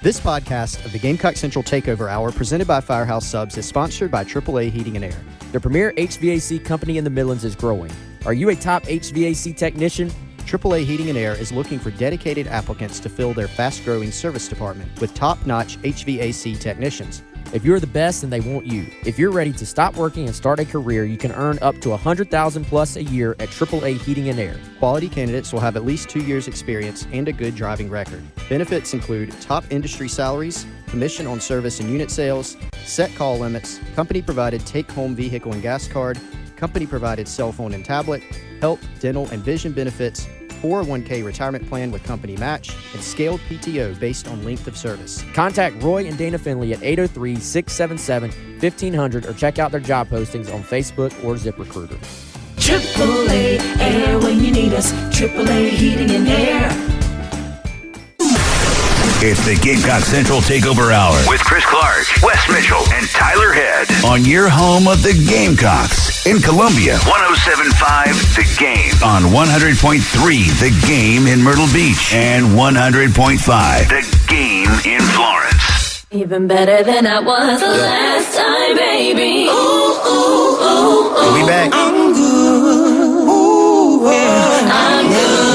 This podcast of the Gamecock Central Takeover Hour, presented by Firehouse Subs, is sponsored by AAA Heating and Air. The premier HVAC company in the Midlands is growing. Are you a top HVAC technician? AAA Heating and Air is looking for dedicated applicants to fill their fast-growing service department with top-notch HVAC technicians. If you're the best, then they want you. If you're ready to stop working and start a career, you can earn up to $100,000 plus a year at AAA Heating and Air. Quality candidates will have at least 2 years experience and a good driving record. Benefits include top industry salaries, commission on service and unit sales, set call limits, company-provided take-home vehicle and gas card, company-provided cell phone and tablet, health, dental, and vision benefits, 401k retirement plan with company match, and scaled PTO based on length of service. Contact Roy and Dana Finley at 803-677-1500 or check out their job postings on Facebook or ZipRecruiter. AAA Air when you need us. AAA Heating and Air. It's the Gamecock Central Takeover Hour with Chris Clark, Wes Mitchell, and Tyler Head on your home of the Gamecocks in Columbia. 107.5 The Game on 100.3 The Game in Myrtle Beach and 100.5 The Game in Florence. Even better than I was the last time, baby. Ooh, ooh, ooh, ooh. We back. I'm good. Ooh, yeah, I'm good.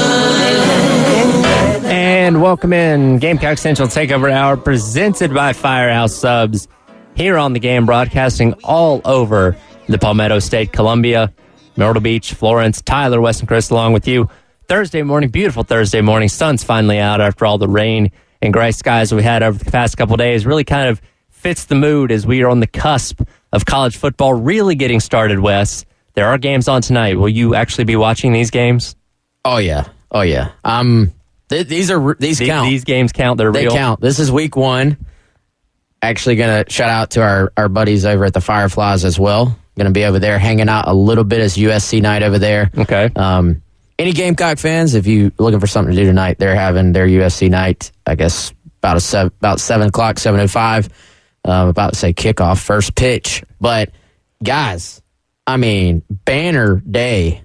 And welcome in Gamecock Central Takeover Hour, presented by Firehouse Subs, here on the Game, broadcasting all over the Palmetto State, Columbia, Myrtle Beach, Florence. Tyler, Wes, and Chris along with you. Thursday morning, beautiful Thursday morning. Sun's finally out after all the rain and gray skies we had over the past couple days. Really kind of fits the mood as we are on the cusp of college football really getting started, Wes. There are games on tonight. Will you actually be watching these games? Oh, yeah. These count. These games count. They real. Count. This is week one. Actually going to shout out to our buddies over at the Fireflies as well. Going to be over there hanging out a little bit as USC night over there. Okay. Any Gamecock fans, if you're looking for something to do tonight, they're having their USC night, I guess, about 7 o'clock, 7:05. About to say kickoff, first pitch. But, guys, I mean, banner day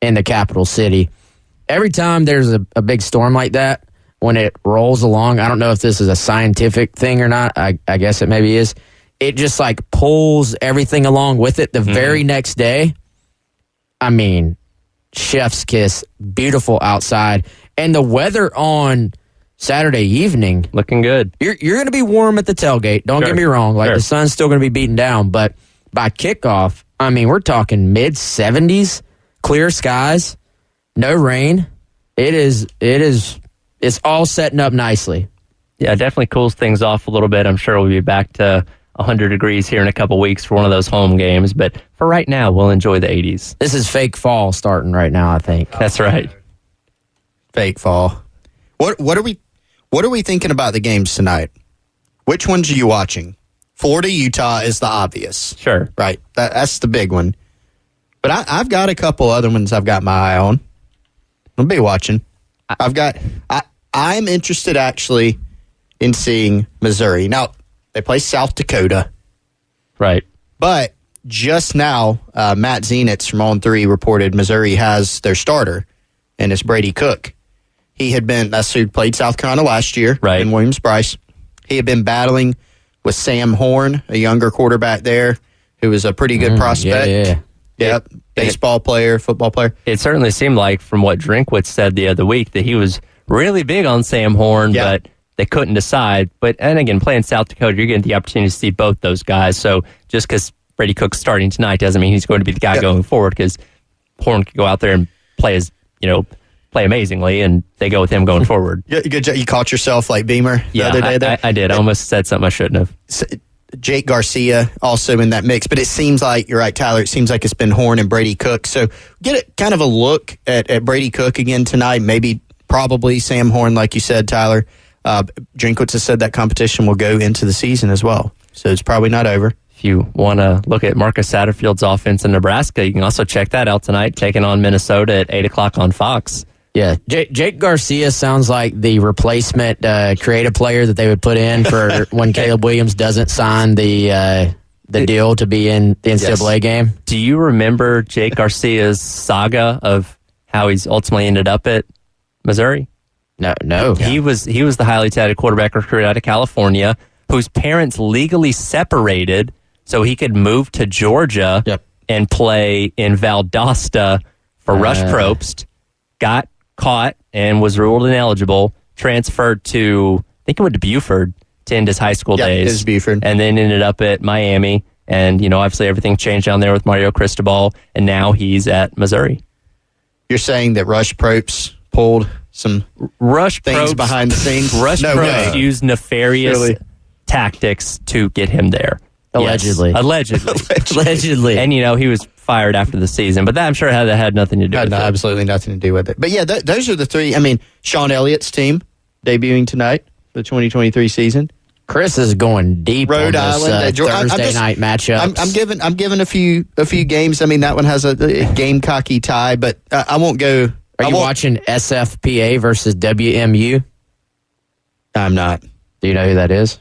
in the capital city. Every time there's a big storm like that, when it rolls along, I don't know if this is a scientific thing or not. I guess it maybe is. It just like pulls everything along with it the very next day. I mean, chef's kiss, beautiful outside. And the weather on Saturday evening. Looking good. You're going to be warm at the tailgate. Don't get me wrong. Like the sun's still going to be beaten down. But by kickoff, I mean, we're talking mid-70s, clear skies. No rain. It's all setting up nicely. Yeah, definitely cools things off a little bit. I'm sure we'll be back to 100 degrees here in a couple weeks for one of those home games. But for right now, we'll enjoy the 80s. This is fake fall starting right now, I think. That's right. Fake fall. What are we thinking about the games tonight? Which ones are you watching? Florida, Utah is the obvious. Sure. Right. That's the big one. But I've got a couple other ones I've got my eye on. I'll be watching. I'm interested actually in seeing Missouri. Now, they play South Dakota. Right. But just now, Matt Zenitz from On 3 reported Missouri has their starter, and it's Brady Cook. He had been, that's who played South Carolina last year in Williams-Brice. He had been battling with Sam Horn, a younger quarterback there, who was a pretty good prospect. Yep. Baseball player, football player. It certainly seemed like, from what Drinkwitz said the other week, that he was really big on Sam Horn, but they couldn't decide. And again, playing South Dakota, you're getting the opportunity to see both those guys. So just because Brady Cook's starting tonight doesn't mean he's going to be the guy going forward, because Horn could go out there and play amazingly, and they go with him going forward. Good job. You caught yourself like Beamer the other day there? I did. I almost said something I shouldn't have. Jake Garcia also in that mix, but it seems like, you're right, Tyler, it seems like it's been Horn and Brady Cook. So get kind of a look at Brady Cook again tonight, probably Sam Horn, like you said, Tyler. Drinkwitz has said that competition will go into the season as well, so it's probably not over. If you want to look at Marcus Satterfield's offense in Nebraska, you can also check that out tonight, taking on Minnesota at 8 o'clock on Fox. Yeah, Jake Garcia sounds like the replacement creative player that they would put in for when Caleb Williams doesn't sign the deal to be in the NCAA game. Do you remember Jake Garcia's saga of how he's ultimately ended up at Missouri? No. He was the highly touted quarterback recruit out of California, whose parents legally separated so he could move to Georgia and play in Valdosta for Rush Probst. Got caught and was ruled ineligible. Transferred to, I think it went to Buford to end his high school days. It was Buford. And then ended up at Miami. And, obviously everything changed down there with Mario Cristobal. And now he's at Missouri. You're saying that Rush Probst pulled some things behind the scenes? Rush Probst used nefarious tactics to get him there. Allegedly. Yes. Allegedly. And, he was fired after the season. But that, I'm sure, had nothing to do with it. Absolutely nothing to do with it. But, yeah, those are the three. I mean, Sean Elliott's team debuting tonight for the 2023 season. Chris is going deep Rhode on Island, this Thursday night matchup. I'm giving a few games. I mean, that one has a Gamecocky tie, but I won't go. Are you watching SFPA versus WMU? I'm not. Do you know who that is?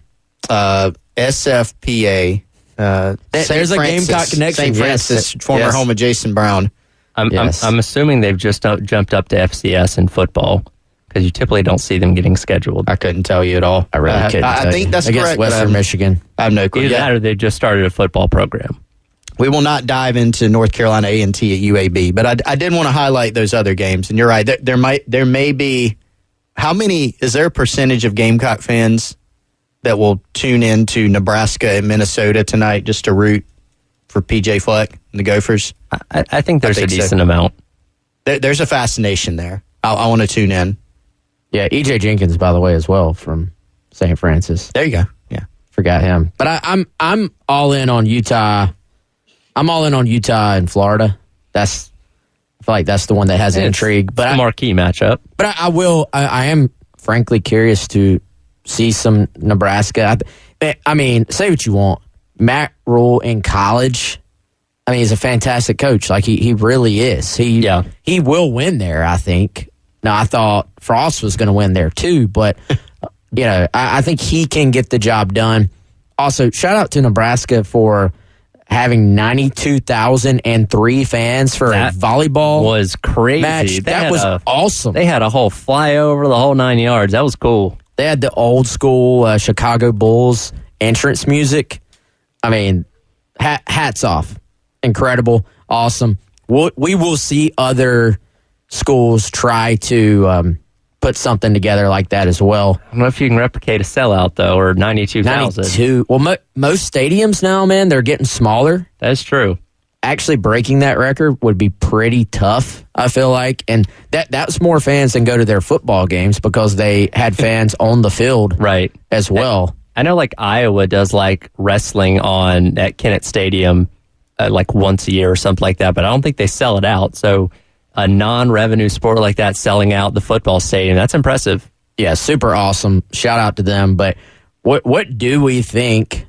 SFPA. There's a Gamecock connection. St. Francis, former home of Jason Brown. I'm assuming they've just jumped up to FCS in football because you typically don't see them getting scheduled. I couldn't tell you at all. I really couldn't. I think that's against correct. Western Michigan. I have no clue. Either that or they just started a football program. We will not dive into North Carolina A&T at UAB, but I did want to highlight those other games. And you're right. There may be. How many? Is there a percentage of Gamecock fans that will tune in to Nebraska and Minnesota tonight just to root for PJ Fleck and the Gophers? I think there's a decent amount. There's a fascination there. I want to tune in. Yeah, E.J. Jenkins, by the way, as well, from St. Francis. There you go. Yeah, forgot him. But I'm all in on Utah. I'm all in on Utah and Florida. I feel like that's the one that has intrigue. But it's a marquee matchup. But I am frankly curious to see some Nebraska. I mean, say what you want. Matt Rule in college, I mean, he's a fantastic coach. Like, he really is. He will win there, I think. Now, I thought Frost was going to win there too, but, I think he can get the job done. Also, shout out to Nebraska for having 92,003 fans for a volleyball was crazy match. That was awesome. They had a whole flyover, the whole 9 yards. That was cool. They had the old school Chicago Bulls entrance music. I mean, hats off. Incredible. Awesome. We will see other schools try to put something together like that as well. I don't know if you can replicate a sellout, though, or 92,000. 92. Well, most stadiums now, man, they're getting smaller. That's true. Actually breaking that record would be pretty tough, I feel like. And that's more fans than go to their football games because they had fans on the field as well. I know like Iowa does like wrestling at Kennett Stadium like once a year or something like that, but I don't think they sell it out. So a non-revenue sport like that selling out the football stadium, that's impressive. Yeah, super awesome. Shout out to them. But what do we think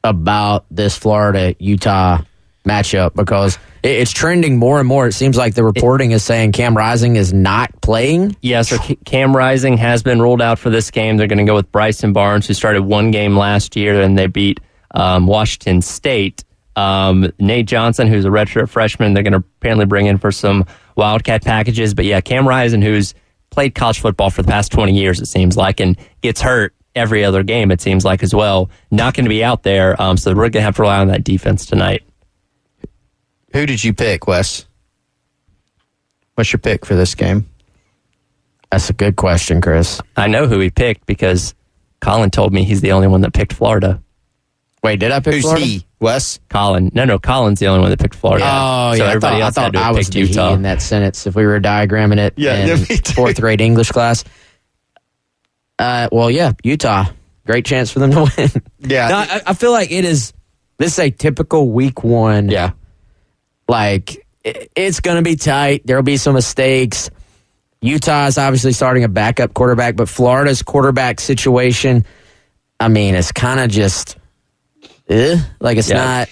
about this Florida-Utah matchup? Because it's trending more and more. It seems like the reporting is saying Cam Rising is not playing. Yeah, so Cam Rising has been ruled out for this game. They're going to go with Bryson Barnes, who started one game last year, and they beat Washington State. Nate Johnson, who's a redshirt freshman, they're going to apparently bring in for some Wildcat packages. But yeah, Cam Rising, who's played college football for the past 20 years, it seems like, and gets hurt every other game, it seems like, as well. Not going to be out there, so we're going to have to rely on that defense tonight. Who did you pick, Wes? What's your pick for this game? That's a good question, Chris. I know who he picked because Colin told me he's the only one that picked Florida. Wait, did I pick Who's Florida? he, Wes? Colin. No, Colin's the only one that picked Florida. Oh, so yeah. everybody else I had thought to I was pick the Utah he in that sentence if we were diagramming it in fourth grade English class. Well, yeah, Utah. Great chance for them to win. Yeah. No, I feel like this is a typical week one. Yeah. Like, it's going to be tight. There will be some mistakes. Utah is obviously starting a backup quarterback, but Florida's quarterback situation, I mean, it's kind of just, like it's not.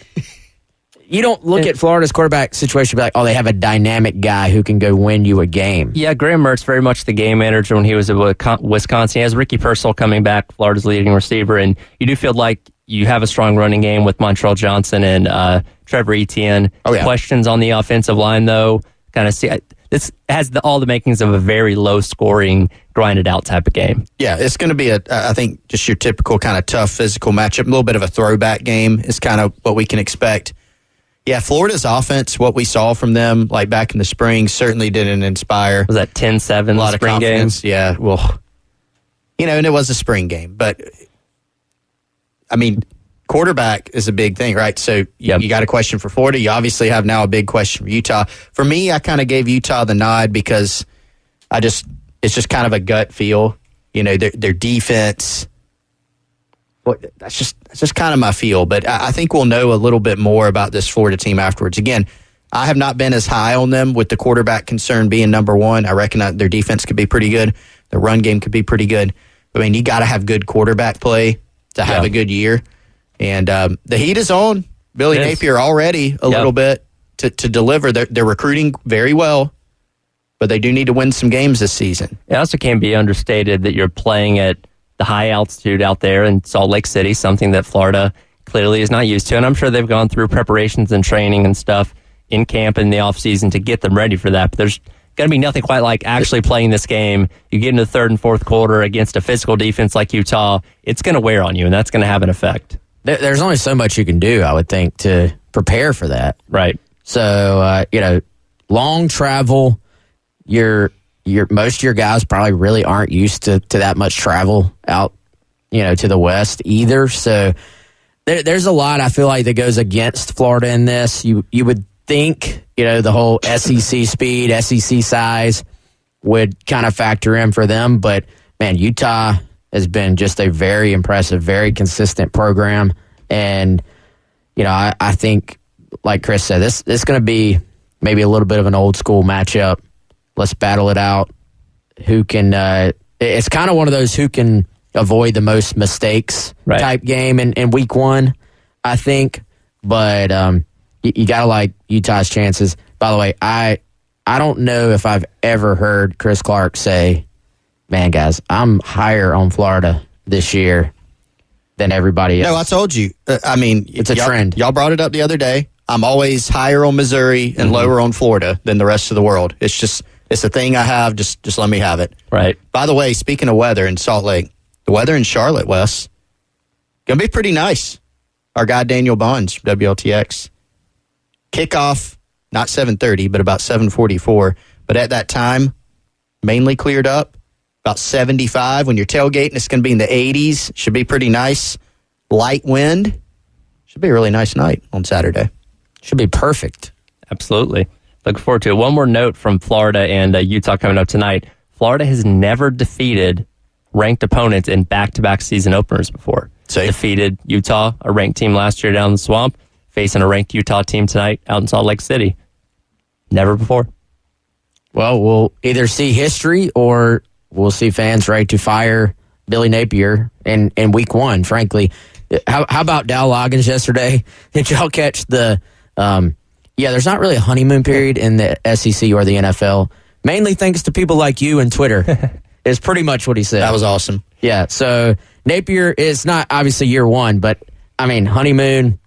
You don't look at Florida's quarterback situation and be like, oh, they have a dynamic guy who can go win you a game. Yeah, Graham Mertz very much the game manager when he was at Wisconsin. He has Ricky Purcell coming back, Florida's leading receiver, and you do feel like you have a strong running game with Montreal Johnson and Trevor Etienne. Oh, yeah. Questions on the offensive line, though, kind of see this has all the makings of a very low-scoring, grinded-out type of game. Yeah, it's going to be, I think, just your typical kind of tough physical matchup. A little bit of a throwback game is kind of what we can expect. Yeah, Florida's offense, what we saw from them like back in the spring, certainly didn't inspire. Was that 10-7 a lot of spring confidence? game? Yeah, well, and it was a spring game. But, I mean, quarterback is a big thing, right? So you got a question for Florida. You obviously have now a big question for Utah. For me, I kind of gave Utah the nod because it's just kind of a gut feel. Their defense. That's just kind of my feel. But I think we'll know a little bit more about this Florida team afterwards. Again, I have not been as high on them with the quarterback concern being number one. I reckon their defense could be pretty good. Their run game could be pretty good. I mean, you got to have good quarterback play to have a good year. And the heat is on. Billy Napier already a little bit to deliver. They're recruiting very well, but they do need to win some games this season. It also can't be understated that you're playing at the high altitude out there in Salt Lake City, something that Florida clearly is not used to. And I'm sure they've gone through preparations and training and stuff in camp in the offseason to get them ready for that. But there's going to be nothing quite like actually playing this game. You get into the third and fourth quarter against a physical defense like Utah, it's going to wear on you, and that's going to have an effect. There's only so much you can do, I would think, to prepare for that. Right. So, long travel. Most of your guys probably really aren't used to that much travel out, to the west either. So there's a lot I feel like that goes against Florida in this. You would think, the whole SEC speed, SEC size would kind of factor in for them. But, man, Utah has been just a very impressive, very consistent program. And, I think, like Chris said, this is going to be maybe a little bit of an old school matchup. Let's battle it out. Who can, it's kind of one of those who can avoid the most mistakes type game in week one, I think. But you got to like Utah's chances. By the way, I don't know if I've ever heard Chris Clark say, man, guys, I'm higher on Florida this year than everybody else. No, I told you. It's a trend. Y'all brought it up the other day. I'm always higher on Missouri and lower on Florida than the rest of the world. It's a thing I have. Just let me have it. Right. By the way, speaking of weather in Salt Lake, the weather in Charlotte, Wes, going to be pretty nice. Our guy Daniel Bonds, WLTX. Kickoff, not 7:30, but about 7:44. But at that time, mainly cleared up. About 75. When you're tailgating, it's going to be in the 80s. Should be pretty nice. Light wind. Should be a really nice night on Saturday. Should be perfect. Absolutely. Looking forward to it. One more note from Florida and Utah coming up tonight. Florida has never defeated ranked opponents in back-to-back season openers before. See? Defeated Utah, a ranked team last year down in the Swamp, facing a ranked Utah team tonight out in Salt Lake City. Never before. Well, we'll either see history or we'll see fans ready to fire Billy Napier in week one, frankly. How about Dow Loggins yesterday? Did y'all catch the... there's not really a honeymoon period in the SEC or the NFL, mainly thanks to people like you and Twitter, is pretty much what he said. That was awesome. Yeah, so Napier is not obviously year one, but, honeymoon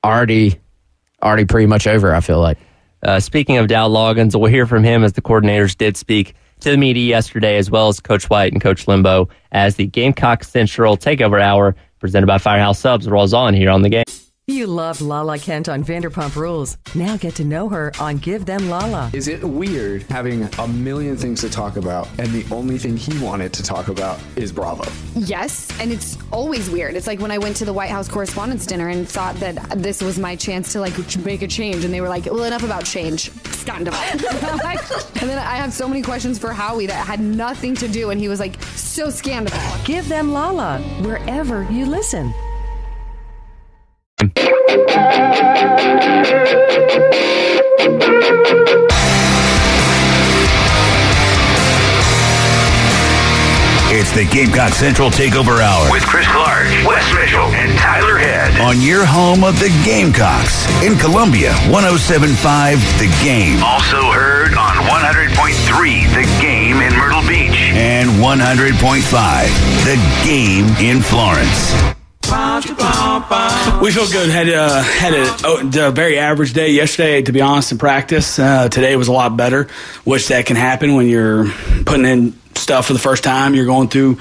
already pretty much over, I feel like. Speaking of Dow Loggins, we'll hear from him as the coordinators did speak to the media yesterday, as well as Coach White and Coach Limbo, as the Gamecock Central Takeover Hour presented by Firehouse Subs rolls on here on the game. You loved Lala Kent on Vanderpump Rules. Now get to know her on Give Them Lala. Is it weird having a million things to talk about and the only thing he wanted to talk about is Bravo? Yes, and it's always weird. It's like when I went to the White House Correspondents' Dinner and thought that this was my chance to make a change, and they were like, well, enough about change. Stand up. And then I have so many questions for Howie that had nothing to do, and he was like, so scandalous. Give Them Lala, wherever you listen. It's the Gamecock Central Takeover Hour with Chris Clark, Wes Mitchell, and Tyler Head on your home of the Gamecocks in Columbia, 107.5 The Game. Also heard on 100.3 The Game in Myrtle Beach and 100.5 The Game in Florence. We feel good. Had a very average day yesterday, to be honest, in practice. Today was a lot better, which that can happen when you're putting in stuff for the first time. You're going through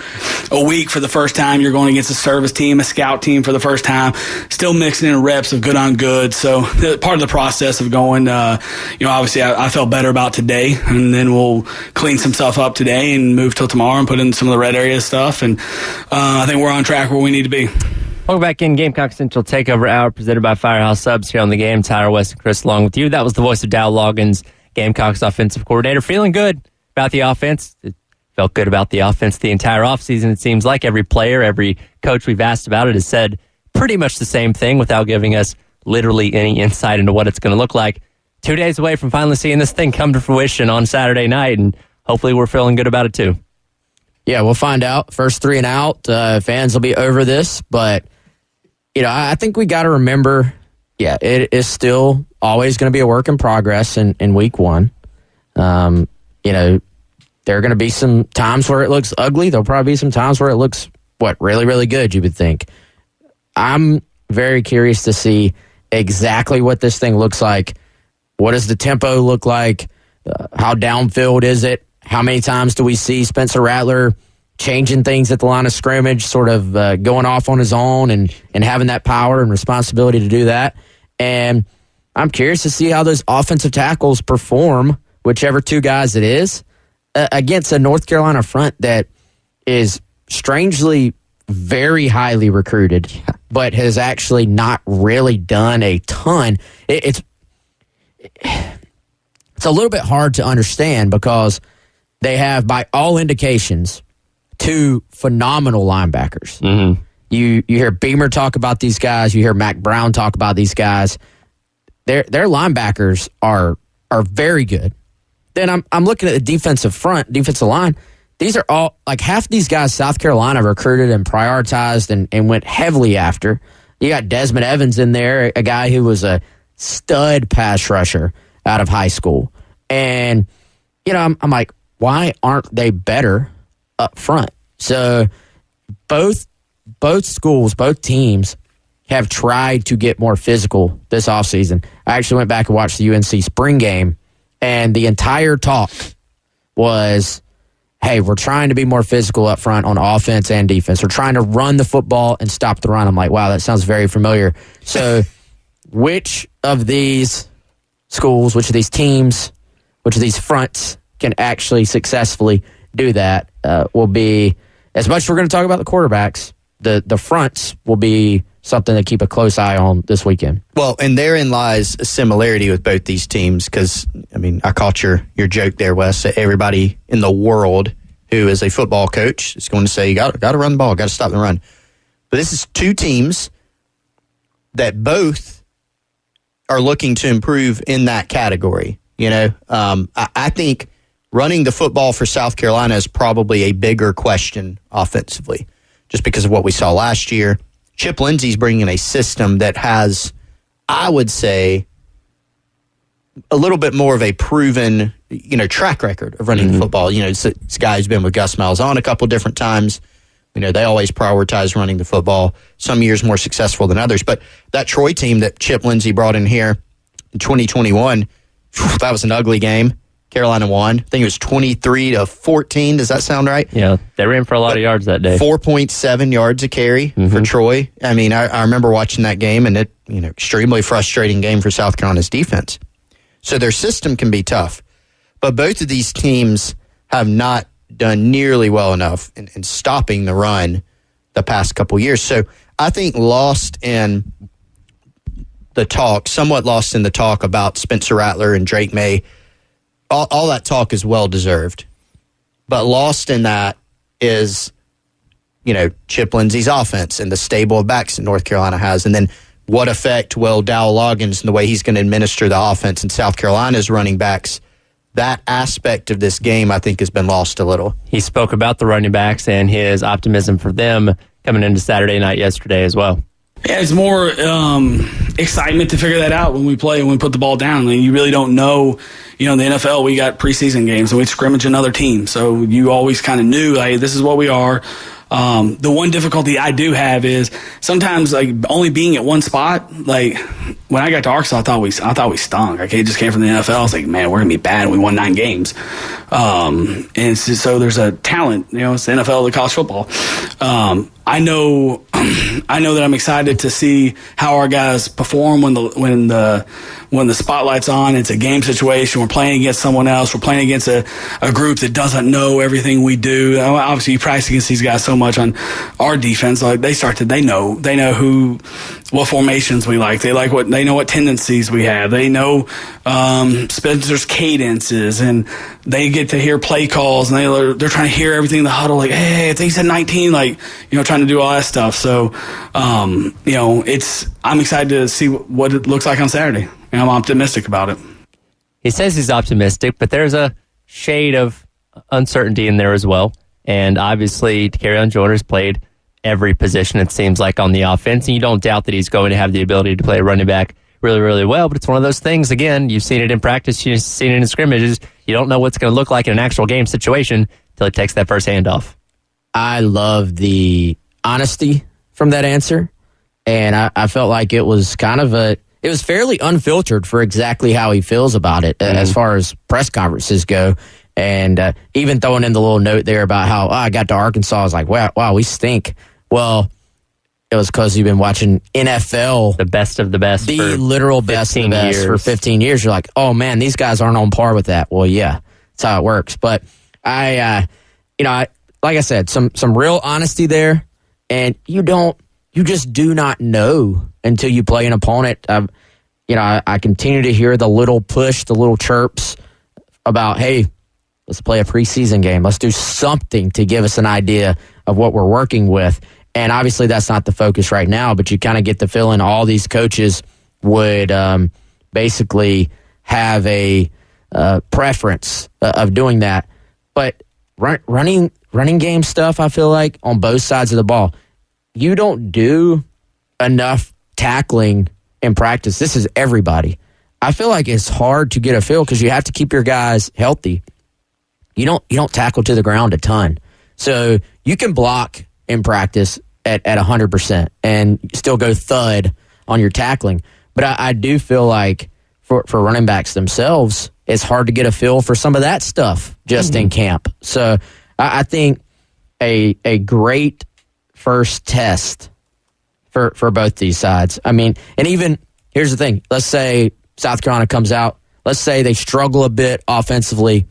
a week for the first time. You're going against a service team, a scout team for the first time. Still mixing in reps of good on good. So part of the process of going, obviously I felt better about today, and then we'll clean some stuff up today and move till tomorrow and put in some of the red area stuff. And I think we're on track where we need to be. Welcome back in Gamecock Central Takeover Hour presented by Firehouse Subs here on the game. Tyler, West, and Chris along with you. That was the voice of Dow Loggins, Gamecocks offensive coordinator. Feeling good about the offense. Felt good about the offense the entire offseason. It seems like every player, every coach we've asked about it has said pretty much the same thing without giving us literally any insight into what it's going to look like. 2 days away from finally seeing this thing come to fruition on Saturday night, and hopefully we're feeling good about it too. Yeah, we'll find out. First 3 and out. Fans will be over this, but I think we got to remember, it is still always going to be a work in progress in week 1. There are going to be some times where it looks ugly. There'll probably be some times where it looks, really, really good, you would think. I'm very curious to see exactly what this thing looks like. What does the tempo look like? How downfield is it? How many times do we see Spencer Rattler changing things at the line of scrimmage, sort of going off on his own and having that power and responsibility to do that? And I'm curious to see how those offensive tackles perform, whichever 2 guys it is, against a North Carolina front that is strangely very highly recruited, but has actually not really done a ton. It's a little bit hard to understand because they have, by all indications, 2 phenomenal linebackers. Mm-hmm. You hear Beamer talk about these guys. You hear Mac Brown talk about these guys. Their linebackers are very good. Then I'm looking at the defensive line. These are all, like, half these guys South Carolina recruited and prioritized and went heavily after. You got Desmond Evans in there, a guy who was a stud pass rusher out of high school. And, I'm like, why aren't they better up front? So both schools, both teams have tried to get more physical this offseason. I actually went back and watched the UNC spring game, and the entire talk was, hey, we're trying to be more physical up front on offense and defense. We're trying to run the football and stop the run. I'm like, wow, that sounds very familiar. So which of these schools, which of these teams, which of these fronts can actually successfully do that will be, as much as we're going to talk about the quarterbacks, the fronts will be something to keep a close eye on this weekend. Well, and therein lies a similarity with both these teams because, I caught your joke there, Wes. Everybody in the world who is a football coach is going to say, you got to run the ball, got to stop the run. But this is 2 teams that both are looking to improve in that category. I think running the football for South Carolina is probably a bigger question offensively, just because of what we saw last year. Chip Lindsey's bringing a system that has, I would say, a little bit more of a proven, track record of running the football. This guy who's been with Gus Malzahn a couple different times. They always prioritize running the football. Some years more successful than others. But that Troy team that Chip Lindsey brought in here in 2021, that was an ugly game. Carolina won. I think it was 23-14. Does that sound right? Yeah, they ran for a lot of yards that day. 4.7 yards a carry for Troy. I remember watching that game, and it, extremely frustrating game for South Carolina's defense. So their system can be tough. But both of these teams have not done nearly well enough in stopping the run the past couple years. So I think somewhat lost in the talk about Spencer Rattler and Drake May. All that talk is well-deserved. But lost in that is, Chip Lindsey's offense and the stable of backs that North Carolina has. And then what effect will Dow Loggins and the way he's going to administer the offense in South Carolina's running backs, that aspect of this game, I think, has been lost a little. He spoke about the running backs and his optimism for them coming into Saturday night yesterday as well. Yeah, it's more excitement to figure that out when we play and we put the ball down. You really don't know. In the NFL, we got preseason games and we scrimmage another team. So you always kind of knew, hey, this is what we are. The one difficulty I do have is sometimes like only being at one spot. Like when I got to Arkansas, I thought we stunk. Like it just came from the NFL. I was like, man, we're gonna be bad. And we won 9 games. And so there's a talent. It's the NFL, the college football. I know that I'm excited to see how our guys perform when the spotlight's on. It's a game situation. We're playing against someone else. We're playing against a group that doesn't know everything we do. Obviously, you practice against these guys so much on our defense. Like they know what formations we like. They know what tendencies we have. They know Spencer's cadences, and they get to hear play calls, and they're trying to hear everything in the huddle. Like, hey, if they said 19, trying to do all that stuff. So, I'm excited to see what it looks like on Saturday. And I'm optimistic about it. He says he's optimistic, but there's a shade of uncertainty in there as well. And obviously, Kerryon Joyner's played every position, it seems like, on the offense. And you don't doubt that he's going to have the ability to play running back really, really well. But it's one of those things, again, you've seen it in practice, you've seen it in scrimmages. You don't know what's going to look like in an actual game situation until he takes that first handoff. I love the honesty from that answer. And I felt like it was it was fairly unfiltered for exactly how he feels about it as far as press conferences go. And even throwing in the little note there about how I got to Arkansas, I was like, wow, we stink. Well, it was because you've been watching NFL. The best of the best. The literal best of the best years. for 15 years. You're like, oh, man, these guys aren't on par with that. Well, yeah, that's how it works. But like I said, some real honesty there. And you just do not know until you play an opponent. I continue to hear the little push, the little chirps about, hey, let's play a preseason game. Let's do something to give us an idea of what we're working with. And obviously that's not the focus right now, but you kind of get the feeling all these coaches would basically have a preference of doing that. But running game stuff, I feel like, on both sides of the ball, you don't do enough tackling in practice. This is everybody. I feel like it's hard to get a feel because you have to keep your guys healthy. You don't tackle to the ground a ton. So you can block in practice at 100% and still go thud on your tackling. But I do feel like for running backs themselves, it's hard to get a feel for some of that stuff just in camp. So I think a great first test for both these sides. I mean, and even, here's the thing. Let's say South Carolina comes out. Let's say they struggle a bit offensively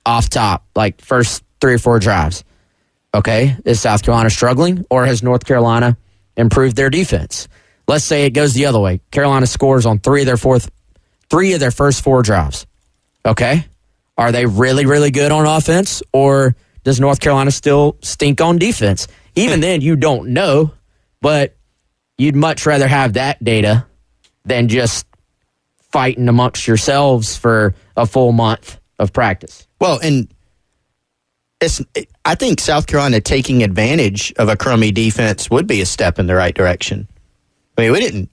off top, like first 3 or 4 drives. Okay, is South Carolina struggling, or has North Carolina improved their defense? Let's say it goes the other way. Carolina scores on 3 of their first 4 drives. Okay, are they really, really good on offense, or does North Carolina still stink on defense? Even then, you don't know, but you'd much rather have that data than just fighting amongst yourselves for a full month of practice. Well, and I think South Carolina taking advantage of a crummy defense would be a step in the right direction. I mean, we didn't,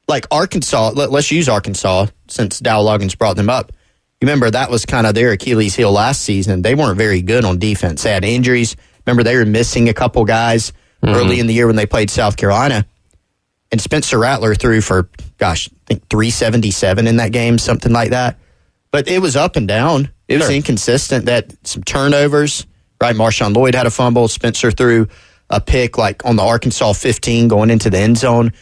like Arkansas, let's use Arkansas since Dow Loggins brought them up. You remember that was kind of their Achilles heel last season. They weren't very good on defense. They had injuries. Remember, they were missing a couple guys early in the year when they played South Carolina. And Spencer Rattler threw for, I think 377 in that game, something like that. But it was up and down. It was inconsistent. That some turnovers, right? Marshawn Lloyd had a fumble. Spencer threw a pick like on the Arkansas 15 going into the end zone.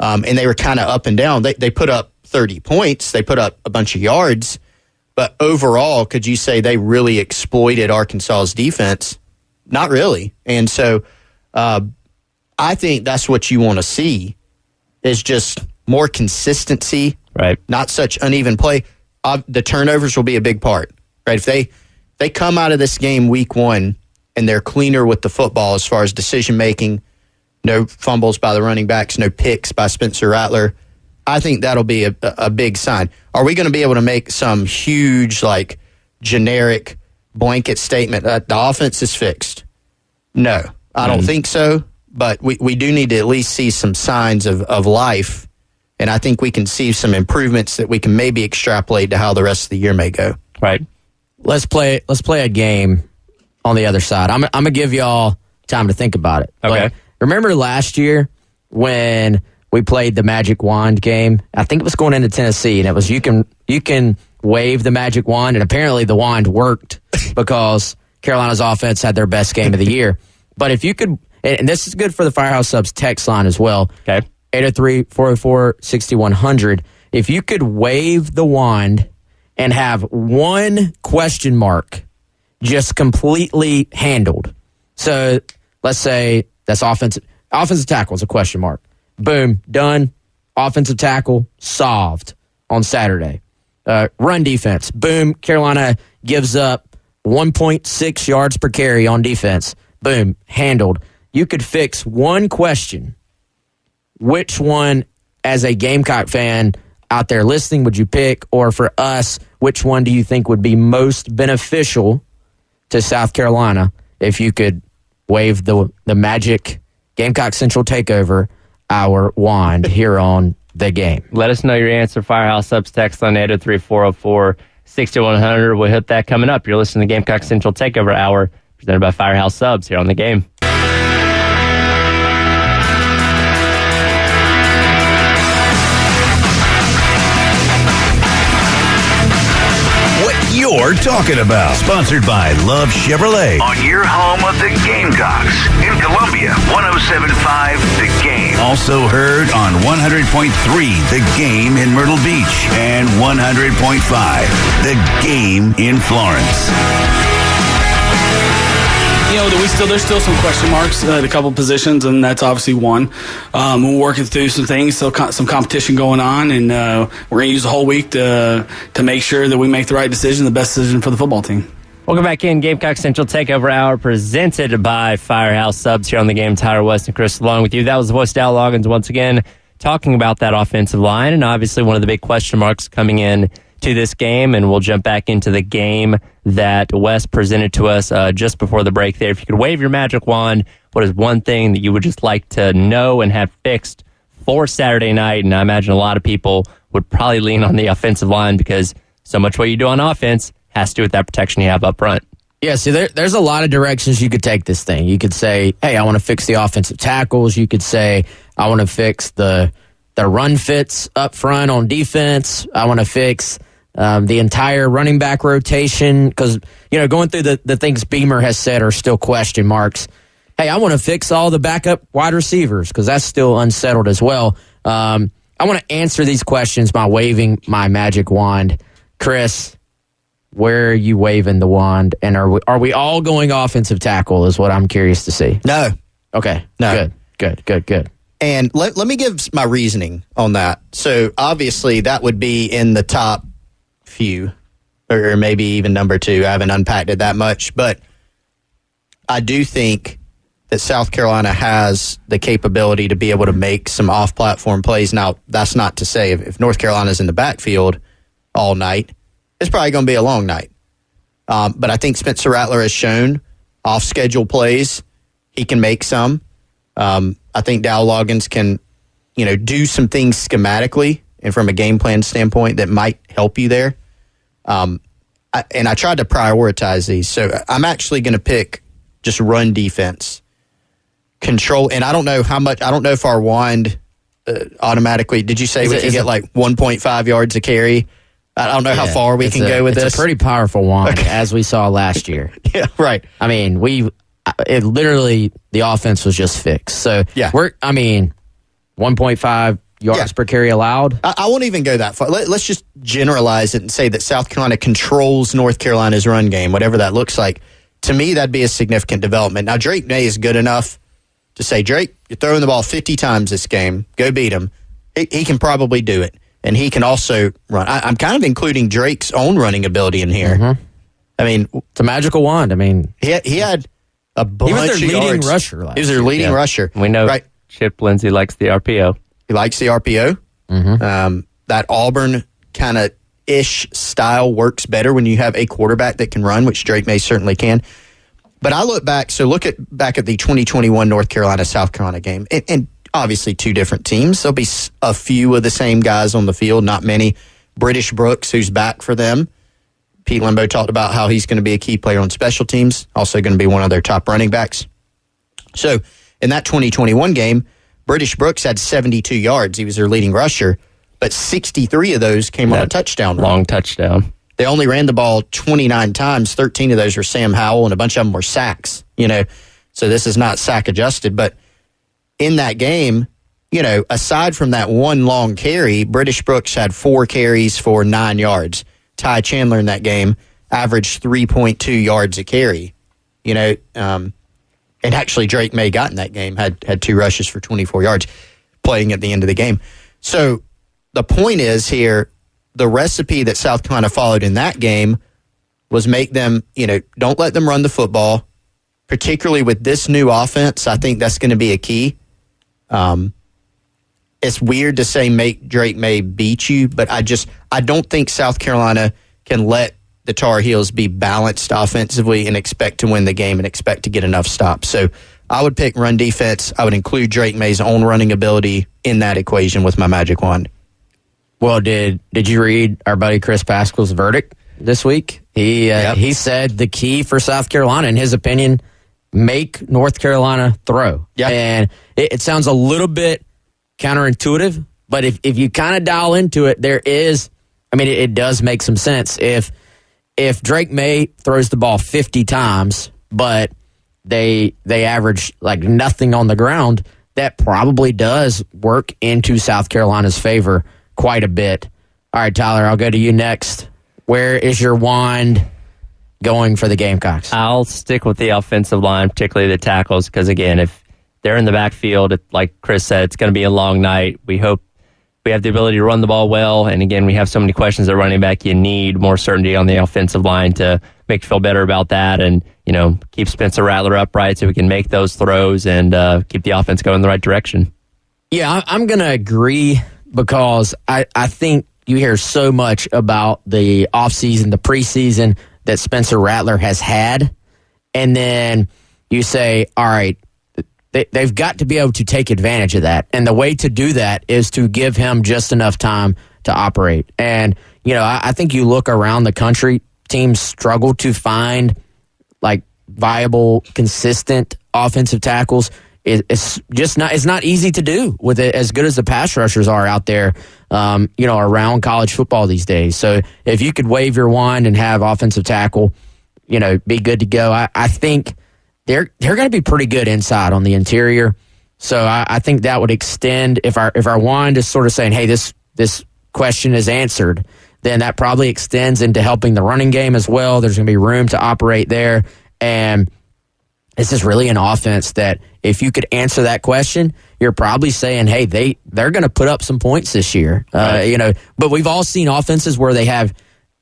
And they were kind of up and down. They put up 30 points. They put up a bunch of yards. But overall, could you say they really exploited Arkansas's defense? Not really. And so I think that's what you want to see is just more consistency, right? Not such uneven play. The turnovers will be a big part, right? If they come out of this game week 1 and they're cleaner with the football as far as decision-making, no fumbles by the running backs, no picks by Spencer Rattler, I think that'll be a big sign. Are we going to be able to make some huge, like, generic blanket statement that the offense is fixed? No, I don't think so. But we do need to at least see some signs of life, and I think we can see some improvements that we can maybe extrapolate to how the rest of the year may go. Right. Let's play a game on the other side. I'm gonna give y'all time to think about it. Okay. But remember last year when we played the Magic Wand game? I think it was going into Tennessee, and it was you can wave the Magic Wand, and apparently the wand worked because Carolina's offense had their best game of the year. But if you could, and this is good for the Firehouse Subs text line as well. Okay. 803-404-6100. If you could wave the wand and have one question mark just completely handled. So let's say that's offensive tackle is a question mark. Boom, done. Offensive tackle solved on Saturday. Run defense. Boom, Carolina gives up 1.6 yards per carry on defense. Boom, handled. You could fix one question. Which one, as a Gamecock fan out there listening, would you pick? Or for us, which one do you think would be most beneficial to South Carolina if you could wave the magic Gamecock Central Takeover Hour wand here on The Game? Let us know your answer. Firehouse Subs text on 803-404-6100. We'll hit that coming up. You're listening to Gamecock Central Takeover Hour, presented by Firehouse Subs here on The Game. You're talking about. Sponsored by Love Chevrolet. On your home of the Gamecocks. In Columbia, 107.5 The Game. Also heard on 100.3 The Game in Myrtle Beach. And 100.5 The Game in Florence. You know, there's still some question marks at a couple positions, and that's obviously one. We're working through some things, some competition going on, and we're going to use the whole week to make sure that we make the right decision, the best decision for the football team. Welcome back in. Gamecock Central Takeover Hour presented by Firehouse Subs here on The Game. Tyler West and Chris along with you. That was the voice Dow Loggins once again talking about that offensive line, and obviously one of the big question marks coming in to this game, and we'll jump back into the game that Wes presented to us just before the break there. If you could wave your magic wand, what is one thing that you would just like to know and have fixed for Saturday night? And I imagine a lot of people would probably lean on the offensive line because so much what you do on offense has to do with that protection you have up front. Yeah, see, there's a lot of directions you could take this thing. You could say, hey, I want to fix the offensive tackles. You could say, I want to fix the run fits up front on defense. I want to fix the entire running back rotation, because, you know, going through the things Beamer has said are still question marks. Hey, I want to fix all the backup wide receivers because that's still unsettled as well. I want to answer these questions by waving my magic wand. Chris, where are you waving the wand? And are we all going offensive tackle is what I'm curious to see. No. Okay. No. Good. And let me give my reasoning on that. So obviously that would be in the top few, or maybe even number two. I haven't unpacked it that much, but I do think that South Carolina has the capability to be able to make some off-platform plays. Now, that's not to say if North Carolina's in the backfield all night, it's probably going to be a long night. But I think Spencer Rattler has shown off-schedule plays. He can make some. I think Dow Loggins can, do some things schematically and from a game plan standpoint that might help you there. And I tried to prioritize these. So I'm actually going to pick just run defense. Control, and I don't know if our wand automatically, did you say we can get like 1.5 yards a carry? I don't know how far we can go with this. It's a pretty powerful wand, as we saw last year. Yeah, right. I mean, the offense was just fixed. So, yeah. 1.5 yards per carry allowed. I won't even go that far. Let's just generalize it and say that South Carolina controls North Carolina's run game, whatever that looks like. To me, that'd be a significant development. Now, Drake May is good enough to say, Drake, you're throwing the ball 50 times this game. Go beat him. He can probably do it. And he can also run. I'm kind of including Drake's own running ability in here. Mm-hmm. I mean, it's a magical wand. I mean, he had a bunch of yards. He was their leading rusher last year. He was their leading rusher. We know Chip Lindsey likes the RPO. He likes the RPO. Mm-hmm. That Auburn kind of ish style works better when you have a quarterback that can run, which Drake May certainly can. But I look back back at the 2021 North Carolina-South Carolina game, and obviously two different teams. There'll be a few of the same guys on the field, not many. British Brooks, who's back for them. Pete Lembo talked about how he's going to be a key player on special teams, also going to be one of their top running backs. So in that 2021 game, British Brooks had 72 yards. He was their leading rusher, but 63 of those came on a touchdown run. Long touchdown. They only ran the ball 29 times. 13 of those were Sam Howell, and a bunch of them were sacks. So this is not sack adjusted. But in that game, aside from that one long carry, British Brooks had 4 carries for 9 yards. Ty Chandler in that game averaged 3.2 yards a carry. And actually Drake May got in that game, had 2 rushes for 24 yards playing at the end of the game. So the point is here, the recipe that South Carolina followed in that game was make them, don't let them run the football, particularly with this new offense. I think that's going to be a key. It's weird to say make Drake May beat you, but I don't think South Carolina can let the Tar Heels be balanced offensively and expect to win the game and expect to get enough stops. So I would pick run defense. I would include Drake May's own running ability in that equation with my magic wand. Well, did you read our buddy Chris Pascal's verdict this week? He said the key for South Carolina, in his opinion, make North Carolina throw. Yeah. And it sounds a little bit counterintuitive, but if you kind of dial into it, it does make some sense. If Drake May throws the ball 50 times, but they average like nothing on the ground, that probably does work into South Carolina's favor quite a bit. All right, Tyler, I'll go to you next. Where is your wand going for the Gamecocks? I'll stick with the offensive line, particularly the tackles, because, again, if they're in the backfield, like Chris said, it's going to be a long night. We hope we have the ability to run the ball well, and, again, we have so many questions at running back. You need more certainty on the offensive line to make you feel better about that and, keep Spencer Rattler upright so we can make those throws and keep the offense going in the right direction. Yeah, I'm going to agree, because I think you hear so much about the offseason, the preseason that Spencer Rattler has had, and then you say, all right, they've got to be able to take advantage of that. And the way to do that is to give him just enough time to operate. And, I think you look around the country, teams struggle to find like viable, consistent offensive tackles. It's not easy to do with it, as good as the pass rushers are out there, around college football these days. So if you could wave your wand and have offensive tackle, be good to go. I think they're going to be pretty good inside on the interior. So I think that would extend, if our wand is sort of saying, hey, this question is answered, then that probably extends into helping the running game as well. There's going to be room to operate there. And this is really an offense that if you could answer that question, you're probably saying, hey, they're going to put up some points this year. Right. But we've all seen offenses where they have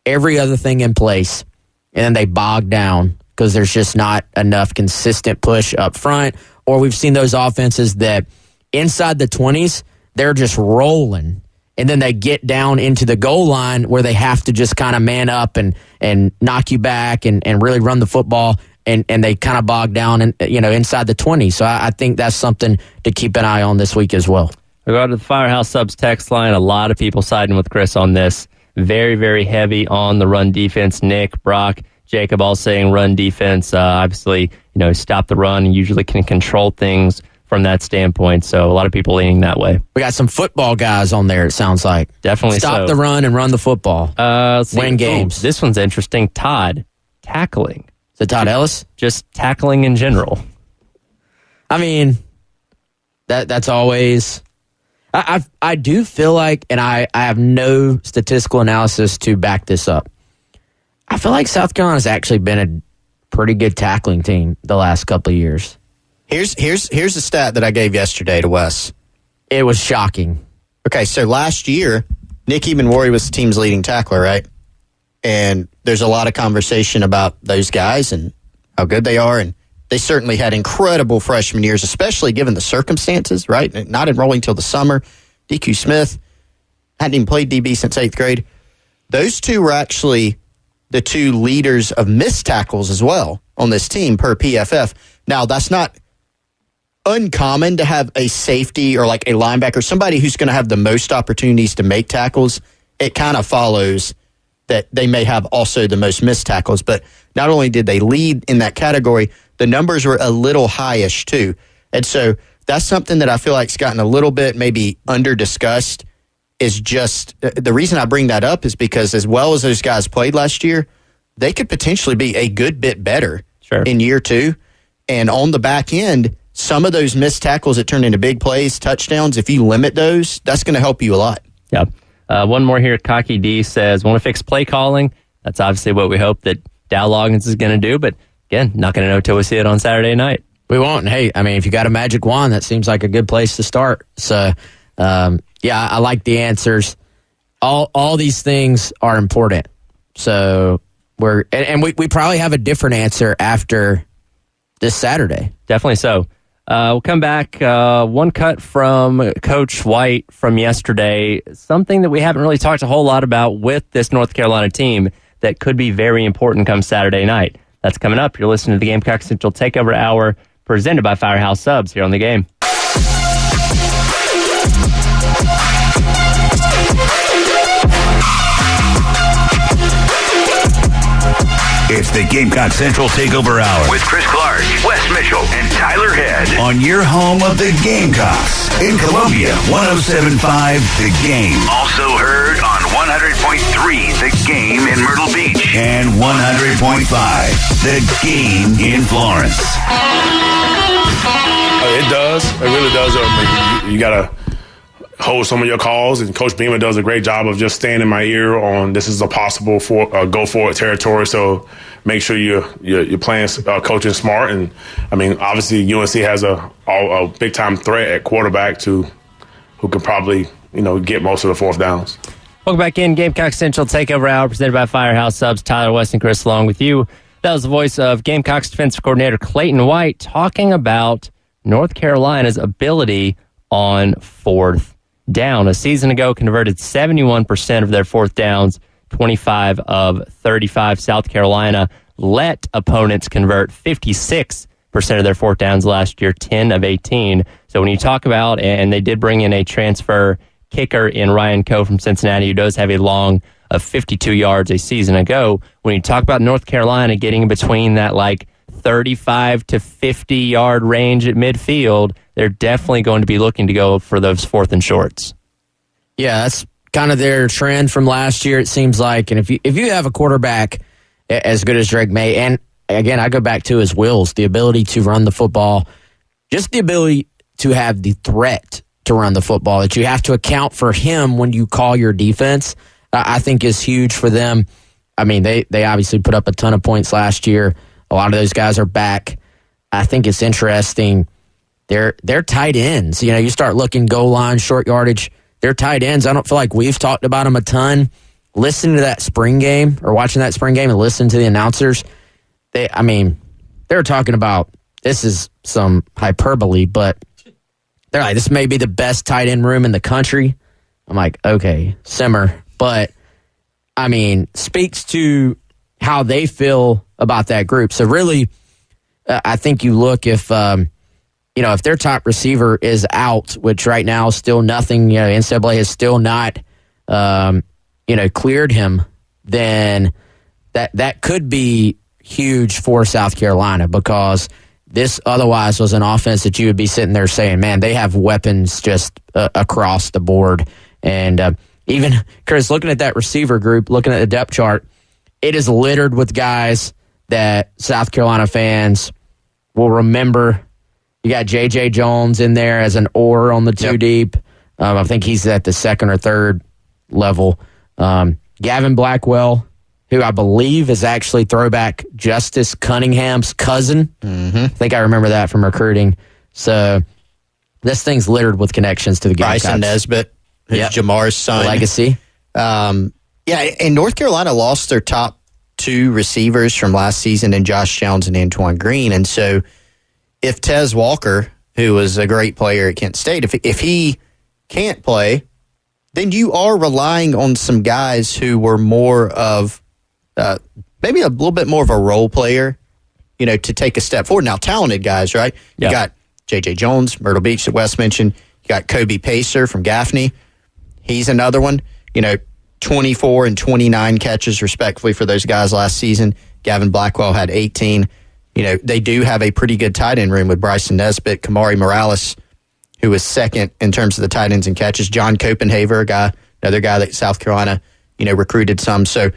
every other thing in place and then they bog down because there's just not enough consistent push up front. Or we've seen those offenses that inside the 20s, they're just rolling. And then they get down into the goal line where they have to just kind of man up and knock you back and really run the football. And they kind of bog down inside the 20. So I think that's something to keep an eye on this week as well. We go to the Firehouse Subs text line. A lot of people siding with Chris on this. Very, very heavy on the run defense. Nick, Brock, Jacob all saying run defense. Obviously, stop the run and usually can control things from that standpoint. So a lot of people leaning that way. We got some football guys on there, it sounds like. Definitely Stop the run and run the football. Win games. This one's interesting. Todd, tackling. Is it Todd Ellis? Just tackling in general. I mean, that's always... I do feel like, and I have no statistical analysis to back this up, I feel like South Carolina's actually been a pretty good tackling team the last couple of years. Here's the stat that I gave yesterday to Wes. It was shocking. Okay, so last year, Nick Ebenwari was the team's leading tackler, right? And there's a lot of conversation about those guys and how good they are. And they certainly had incredible freshman years, especially given the circumstances, right? Not enrolling till the summer. DQ Smith hadn't even played DB since 8th grade. Those two were actually the two leaders of missed tackles as well on this team per PFF. Now, that's not uncommon to have a safety or like a linebacker, somebody who's going to have the most opportunities to make tackles. It kind of follows that they may have also the most missed tackles. But not only did they lead in that category, the numbers were a little highish too. And so that's something that I feel like's gotten a little bit maybe under-discussed. Is just the reason I bring that up is because as well as those guys played last year, they could potentially be a good bit better in year 2. And on the back end, some of those missed tackles that turn into big plays, touchdowns, if you limit those, that's going to help you a lot. Yeah. One more here. Cocky D says, want to fix play calling? That's obviously what we hope that Dow Loggins is going to do. But again, not going to know till we see it on Saturday night. We won't. And hey, I mean, if you got a magic wand, that seems like a good place to start. So, yeah, I like the answers. All these things are important. So we probably have a different answer after this Saturday. Definitely so. We'll come back. One cut from Coach White from yesterday. Something that we haven't really talked a whole lot about with this North Carolina team that could be very important come Saturday night. That's coming up. You're listening to the Gamecock Central Takeover Hour presented by Firehouse Subs here on The Game. It's the Gamecock Central Takeover Hour with Chris Clark, Wes Mitchell, and Tyler Head on your home of the Gamecocks in Columbia, 107.5 The Game. Also heard on 100.3 The Game in Myrtle Beach and 100.5 The Game in Florence. It does. It really does. I mean, you got to hold some of your calls, and Coach Beamer does a great job of just staying in my ear on this is a possible go forward territory. So make sure you're playing, coaching smart. And I mean, obviously UNC has a big time threat at quarterback who can probably get most of the fourth downs. Welcome back in Gamecock Central Takeover Hour presented by Firehouse Subs. Tyler, West, and Chris along with you. That was the voice of Gamecocks defensive coordinator Clayton White talking about North Carolina's ability on fourth down. A season ago, converted 71% of their fourth downs, 25 of 35. South Carolina let opponents convert 56% of their fourth downs last year, 10 of 18. So when you talk about, and they did bring in a transfer kicker in Ryan Coe from Cincinnati, who does have a long of 52 yards a season ago. When you talk about North Carolina getting between that 35 to 50 yard range at midfield, they're definitely going to be looking to go for those fourth and shorts. Yeah, that's kind of their trend from last year, it seems like. And if you have a quarterback as good as Drake May, and again, I go back to his wills, the ability to run the football, just the ability to have the threat to run the football, that you have to account for him when you call your defense, I think is huge for them. I mean, they obviously put up a ton of points last year. A lot of those guys are back. I think it's interesting. They're tight ends. You start looking goal line, short yardage. They're tight ends. I don't feel like we've talked about them a ton. Listening to that spring game or watching that spring game and listening to the announcers, they're talking about, this is some hyperbole, but they're like, this may be the best tight end room in the country. I'm like, okay, simmer. But, speaks to how they feel about that group. So really, I think you look if their top receiver is out, which right now is still nothing, NCAA has still not, cleared him, then that could be huge for South Carolina, because this otherwise was an offense that you would be sitting there saying, man, they have weapons just across the board. And even, Chris, looking at that receiver group, looking at the depth chart, it is littered with guys that South Carolina fans will remember. You got J.J. Jones in there as an oar on the two deep. I think he's at the second or third level. Gavin Blackwell, who I believe is actually throwback Justice Cunningham's cousin. Mm-hmm. I think I remember that from recruiting. So this thing's littered with connections to the Gamecocks. Bryson Nesbitt, who's Jamar's son. Legacy. And North Carolina lost their top two receivers from last season in Josh Jones and Antoine Green. And so if Tez Walker, who was a great player at Kent State, if he can't play, then you are relying on some guys who were more of maybe a little bit more of a role player, to take a step forward. Now, talented guys, right? You got J.J. Jones, Myrtle Beach that Wes mentioned. You got Kobe Pacer from Gaffney. He's another one. 24 and 29 catches, respectively, for those guys last season. Gavin Blackwell had 18. they do have a pretty good tight end room with Bryson Nesbitt, Kamari Morales, who was second in terms of the tight ends and catches, John Copenhaver, another guy that South Carolina, recruited some. So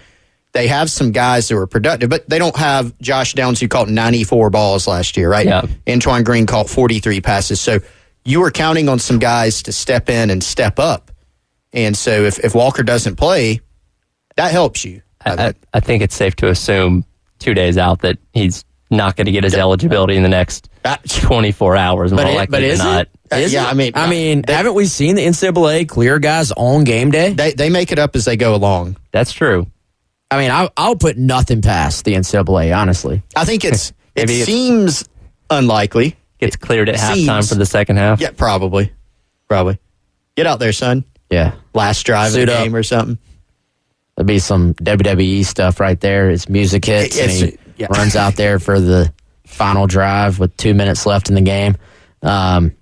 they have some guys that were productive, but they don't have Josh Downs, who caught 94 balls last year, right? Yeah. Antoine Green caught 43 passes. So you were counting on some guys to step in and step up. And so if Walker doesn't play, that helps you. I think it's safe to assume 2 days out that he's not going to get his eligibility in the next 24 hours. But is it? Yeah, I mean, haven't we seen the NCAA clear guys on game day? They make it up as they go along. That's true. I mean, I'll put nothing past the NCAA, honestly. I think it seems unlikely. Gets cleared at halftime for the second half. Yeah, probably. Get out there, son. Yeah. Last drive of the game or something. There'll be some WWE stuff right there. His music hits and he runs out there for the final drive with 2 minutes left in the game. I'm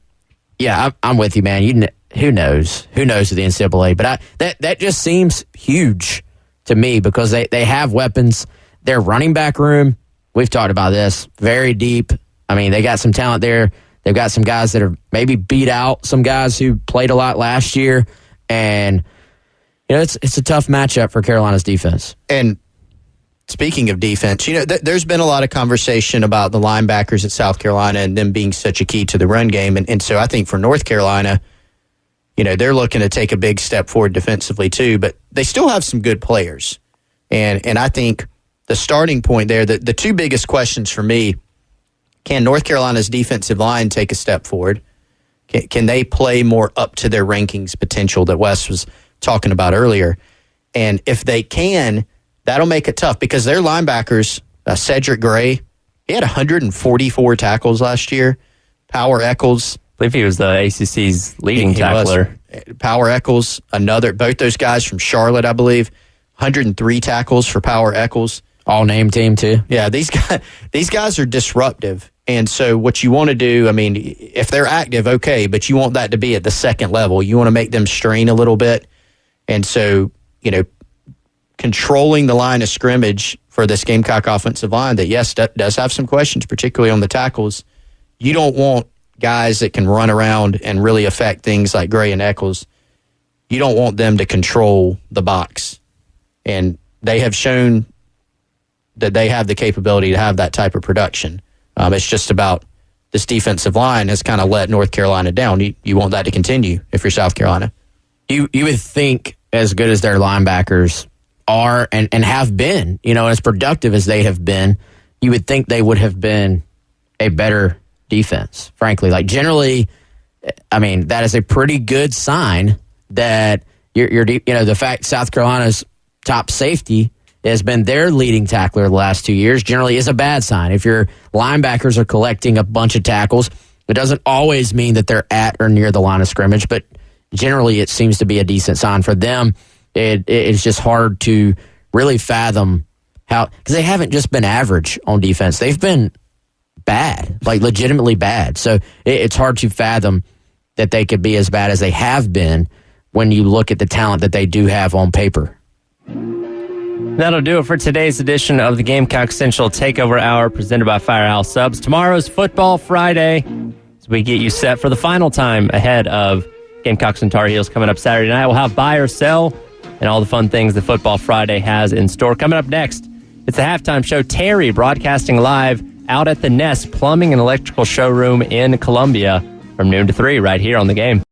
with you, man. Who knows? Who knows with the NCAA? But that just seems huge to me because they have weapons. Their running back room, we've talked about this, very deep. I mean, they got some talent there. They've got some guys that are maybe beat out some guys who played a lot last year. And, it's a tough matchup for Carolina's defense. And speaking of defense, there's been a lot of conversation about the linebackers at South Carolina and them being such a key to the run game. And so I think for North Carolina, they're looking to take a big step forward defensively too, but they still have some good players. And I think the starting point there, the two biggest questions for me, can North Carolina's defensive line take a step forward? Can they play more up to their rankings potential that Wes was talking about earlier? And if they can, that'll make it tough because their linebackers, Cedric Gray, he had 144 tackles last year. Power Eccles, I believe he was the ACC's leading tackler. Power Eccles, both those guys from Charlotte, I believe. 103 tackles for Power Eccles. All name team too. Yeah, these guys are disruptive. And so what you want to do, if they're active, okay, but you want that to be at the second level. You want to make them strain a little bit. And so, controlling the line of scrimmage for this Gamecock offensive line that, yes, does have some questions, particularly on the tackles. You don't want guys that can run around and really affect things like Gray and Eccles. You don't want them to control the box. And they have shown that they have the capability to have that type of production. It's just about this defensive line has kind of let North Carolina down. You want that to continue if you're South Carolina. You would think as good as their linebackers are and have been, as productive as they have been, you would think they would have been a better defense, frankly. Like generally, that is a pretty good sign that you're the fact South Carolina's top safety has been their leading tackler the last 2 years generally is a bad sign. If your linebackers are collecting a bunch of tackles, it doesn't always mean that they're at or near the line of scrimmage, but generally it seems to be a decent sign for them. It's just hard to really fathom how, because they haven't just been average on defense. They've been bad, like legitimately bad. So it's hard to fathom that they could be as bad as they have been when you look at the talent that they do have on paper. That'll do it for today's edition of the Gamecock Central Takeover Hour presented by Firehouse Subs. Tomorrow's Football Friday as we get you set for the final time ahead of Gamecocks and Tar Heels coming up Saturday night. We'll have buy or sell and all the fun things that Football Friday has in store. Coming up next, it's the halftime show. Terry broadcasting live out at the Nest Plumbing and Electrical Showroom in Columbia from noon to 3 right here on The Game.